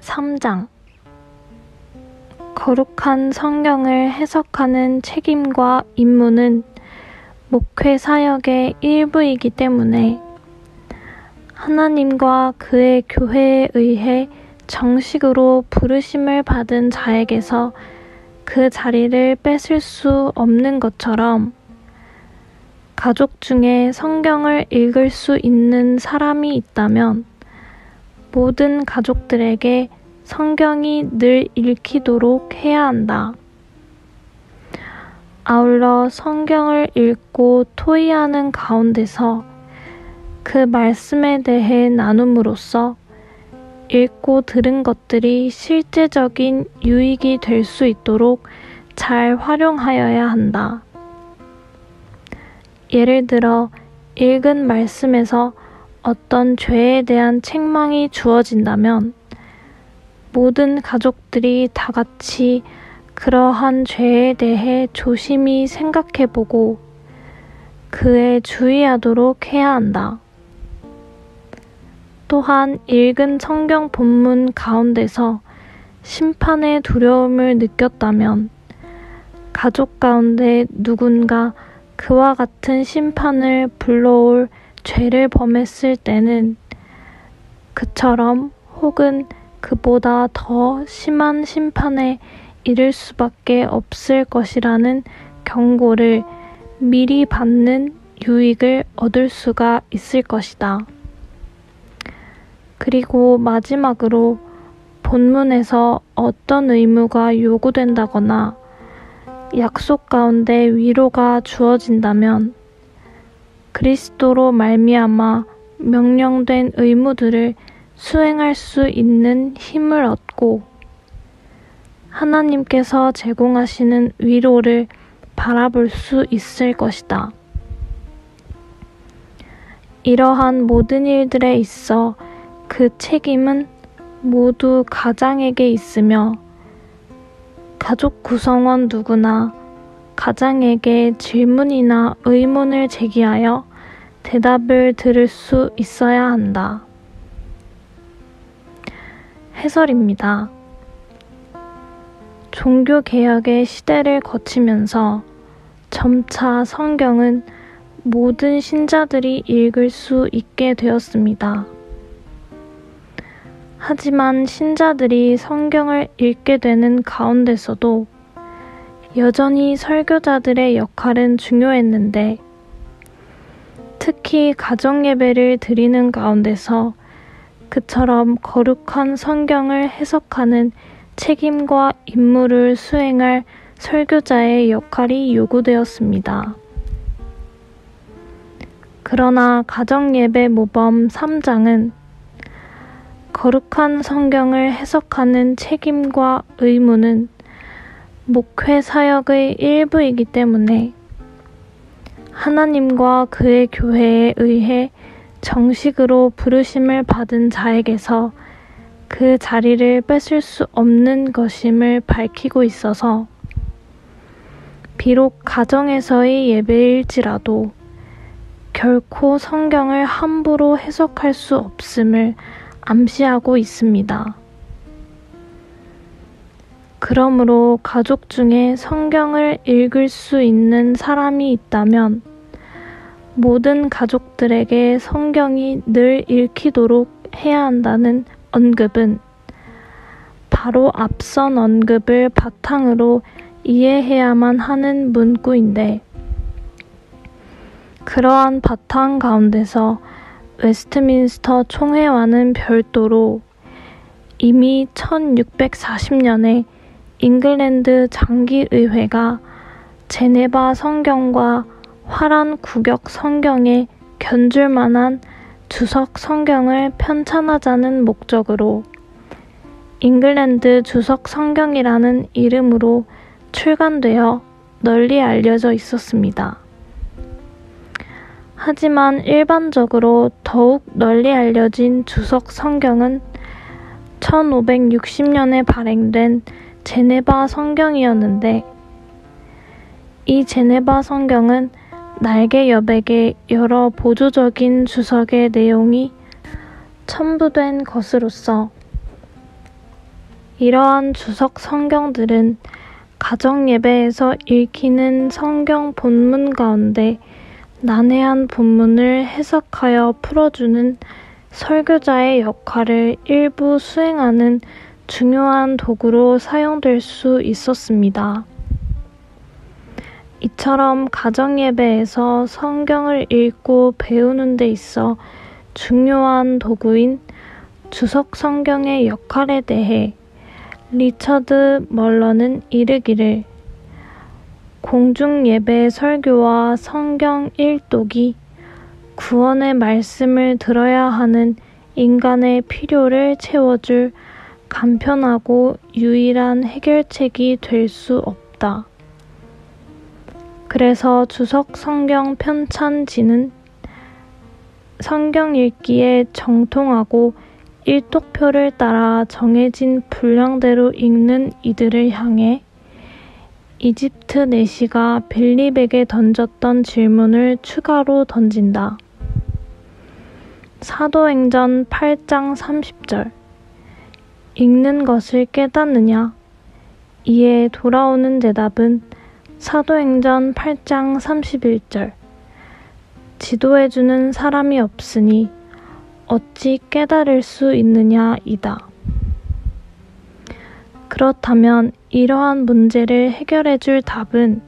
3장 거룩한 성경을 해석하는 책임과 임무는 목회 사역의 일부이기 때문에 하나님과 그의 교회에 의해 정식으로 부르심을 받은 자에게서 그 자리를 뺏을 수 없는 것처럼 가족 중에 성경을 읽을 수 있는 사람이 있다면 모든 가족들에게 성경이 늘 읽히도록 해야 한다. 아울러 성경을 읽고 토의하는 가운데서 그 말씀에 대해 나눔으로써 읽고 들은 것들이 실제적인 유익이 될 수 있도록 잘 활용하여야 한다. 예를 들어 읽은 말씀에서 어떤 죄에 대한 책망이 주어진다면 모든 가족들이 다 같이 그러한 죄에 대해 조심히 생각해보고 그에 주의하도록 해야 한다. 또한 읽은 성경 본문 가운데서 심판의 두려움을 느꼈다면 가족 가운데 누군가 그와 같은 심판을 불러올 죄를 범했을 때는 그처럼 혹은 그보다 더 심한 심판에 이를 수밖에 없을 것이라는 경고를 미리 받는 유익을 얻을 수가 있을 것이다. 그리고 마지막으로 본문에서 어떤 의무가 요구된다거나 약속 가운데 위로가 주어진다면 그리스도로 말미암아 명령된 의무들을 수행할 수 있는 힘을 얻고 하나님께서 제공하시는 위로를 바라볼 수 있을 것이다. 이러한 모든 일들에 있어 그 책임은 모두 가장에게 있으며 가족 구성원 누구나 가장에게 질문이나 의문을 제기하여 대답을 들을 수 있어야 한다. 해설입니다. 종교개혁의 시대를 거치면서 점차 성경은 모든 신자들이 읽을 수 있게 되었습니다. 하지만 신자들이 성경을 읽게 되는 가운데서도 여전히 설교자들의 역할은 중요했는데 특히 가정예배를 드리는 가운데서 그처럼 거룩한 성경을 해석하는 책임과 임무를 수행할 설교자의 역할이 요구되었습니다. 그러나 가정예배 모범 3장은 거룩한 성경을 해석하는 책임과 의무는 목회 사역의 일부이기 때문에 하나님과 그의 교회에 의해 정식으로 부르심을 받은 자에게서 그 자리를 뺏을 수 없는 것임을 밝히고 있어서 비록 가정에서의 예배일지라도 결코 성경을 함부로 해석할 수 없음을 암시하고 있습니다. 그러므로 가족 중에 성경을 읽을 수 있는 사람이 있다면 모든 가족들에게 성경이 늘 읽히도록 해야 한다는 언급은 바로 앞선 언급을 바탕으로 이해해야만 하는 문구인데 그러한 바탕 가운데서 웨스트민스터 총회와는 별도로 이미 1640년에 잉글랜드 장기의회가 제네바 성경과 화란 구격 성경에 견줄 만한 주석 성경을 편찬하자는 목적으로 잉글랜드 주석 성경이라는 이름으로 출간되어 널리 알려져 있었습니다. 하지만 일반적으로 더욱 널리 알려진 주석 성경은 1560년에 발행된 제네바 성경이었는데 이 제네바 성경은 날개 여백의 여러 보조적인 주석의 내용이 첨부된 것으로서 이러한 주석 성경들은 가정 예배에서 읽히는 성경 본문 가운데 난해한 본문을 해석하여 풀어주는 설교자의 역할을 일부 수행하는 중요한 도구로 사용될 수 있었습니다. 이처럼 가정 예배에서 성경을 읽고 배우는 데 있어 중요한 도구인 주석 성경의 역할에 대해 리처드 멀러는 이르기를 공중 예배 설교와 성경 일독이 구원의 말씀을 들어야 하는 인간의 필요를 채워줄 간편하고 유일한 해결책이 될 수 없다. 그래서 주석 성경 편찬지는 성경 읽기에 정통하고 일독표를 따라 정해진 분량대로 읽는 이들을 향해 이집트 내시가 빌립에게 던졌던 질문을 추가로 던진다. 사도행전 8장 30절 읽는 것을 깨닫느냐? 이에 돌아오는 대답은 사도행전 8장 31절 지도해주는 사람이 없으니 어찌 깨달을 수 있느냐이다. 그렇다면 이러한 문제를 해결해줄 답은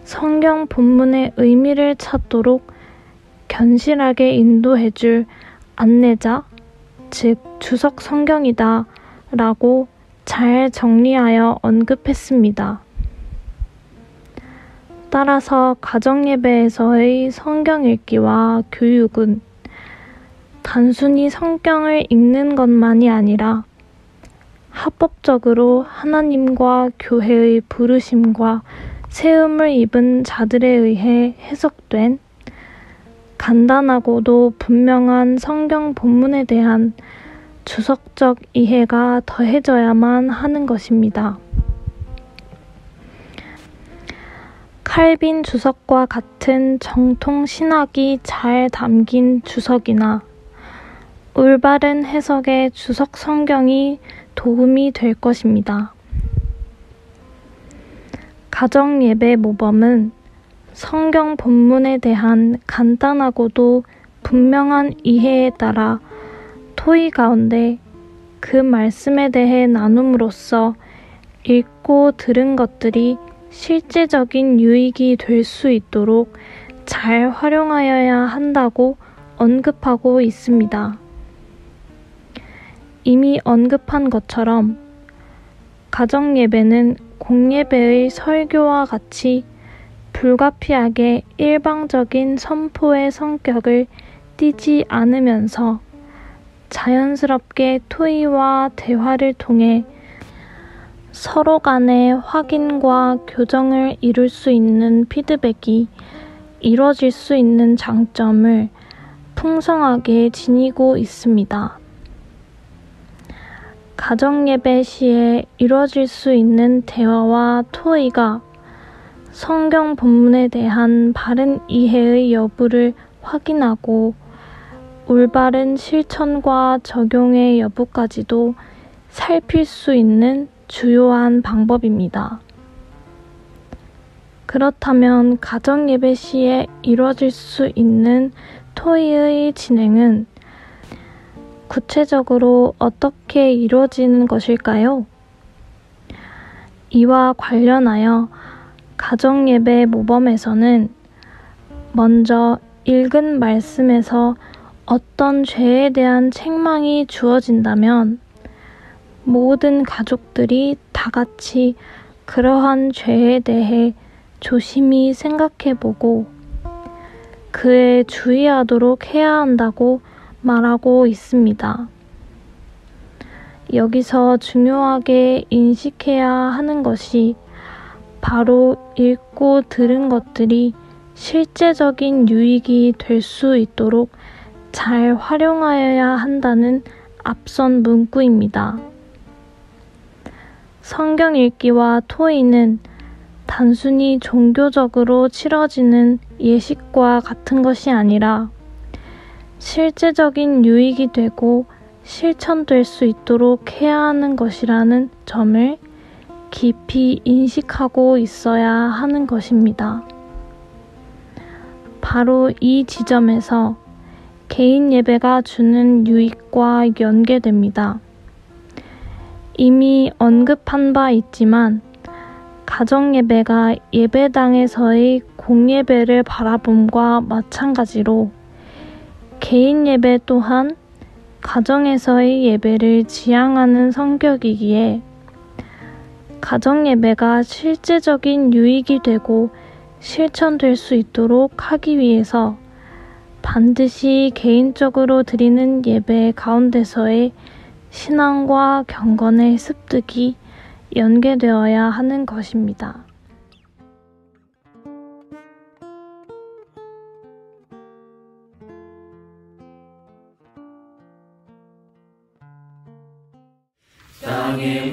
성경 본문의 의미를 찾도록 견실하게 인도해줄 안내자, 즉 주석 성경이다 라고 잘 정리하여 언급했습니다. 따라서 가정예배에서의 성경 읽기와 교육은 단순히 성경을 읽는 것만이 아니라 합법적으로 하나님과 교회의 부르심과 세움을 입은 자들에 의해 해석된 간단하고도 분명한 성경 본문에 대한 주석적 이해가 더해져야만 하는 것입니다. 칼빈 주석과 같은 정통 신학이 잘 담긴 주석이나 올바른 해석의 주석 성경이 도움이 될 것입니다. 가정 예배 모범은 성경 본문에 대한 간단하고도 분명한 이해에 따라 토의 가운데 그 말씀에 대해 나눔으로써 읽고 들은 것들이 실제적인 유익이 될 수 있도록 잘 활용하여야 한다고 언급하고 있습니다. 이미 언급한 것처럼 가정예배는 공예배의 설교와 같이 불가피하게 일방적인 선포의 성격을 띠지 않으면서 자연스럽게 토의와 대화를 통해 서로 간의 확인과 교정을 이룰 수 있는 피드백이 이루어질 수 있는 장점을 풍성하게 지니고 있습니다. 가정예배 시에 이루어질 수 있는 대화와 토의가 성경 본문에 대한 바른 이해의 여부를 확인하고 올바른 실천과 적용의 여부까지도 살필 수 있는 주요한 방법입니다. 그렇다면 가정예배 시에 이루어질 수 있는 토의의 진행은 구체적으로 어떻게 이루어지는 것일까요? 이와 관련하여 가정예배 모범에서는 먼저 읽은 말씀에서 어떤 죄에 대한 책망이 주어진다면 모든 가족들이 다 같이 그러한 죄에 대해 조심히 생각해보고 그에 주의하도록 해야 한다고 말하고 있습니다. 여기서 중요하게 인식해야 하는 것이 바로 읽고 들은 것들이 실제적인 유익이 될 수 있도록 잘 활용하여야 한다는 앞선 문구입니다. 성경 읽기와 토의는 단순히 종교적으로 치러지는 예식과 같은 것이 아니라 실제적인 유익이 되고 실천될 수 있도록 해야 하는 것이라는 점을 깊이 인식하고 있어야 하는 것입니다. 바로 이 지점에서 개인 예배가 주는 유익과 연계됩니다. 이미 언급한 바 있지만 가정 예배가 예배당에서의 공예배를 바라봄과 마찬가지로 개인 예배 또한 가정에서의 예배를 지향하는 성격이기에 가정 예배가 실제적인 유익이 되고 실천될 수 있도록 하기 위해서 반드시 개인적으로 드리는 예배 가운데서의 신앙과 경건의 습득이 연계되어야 하는 것입니다. 땅의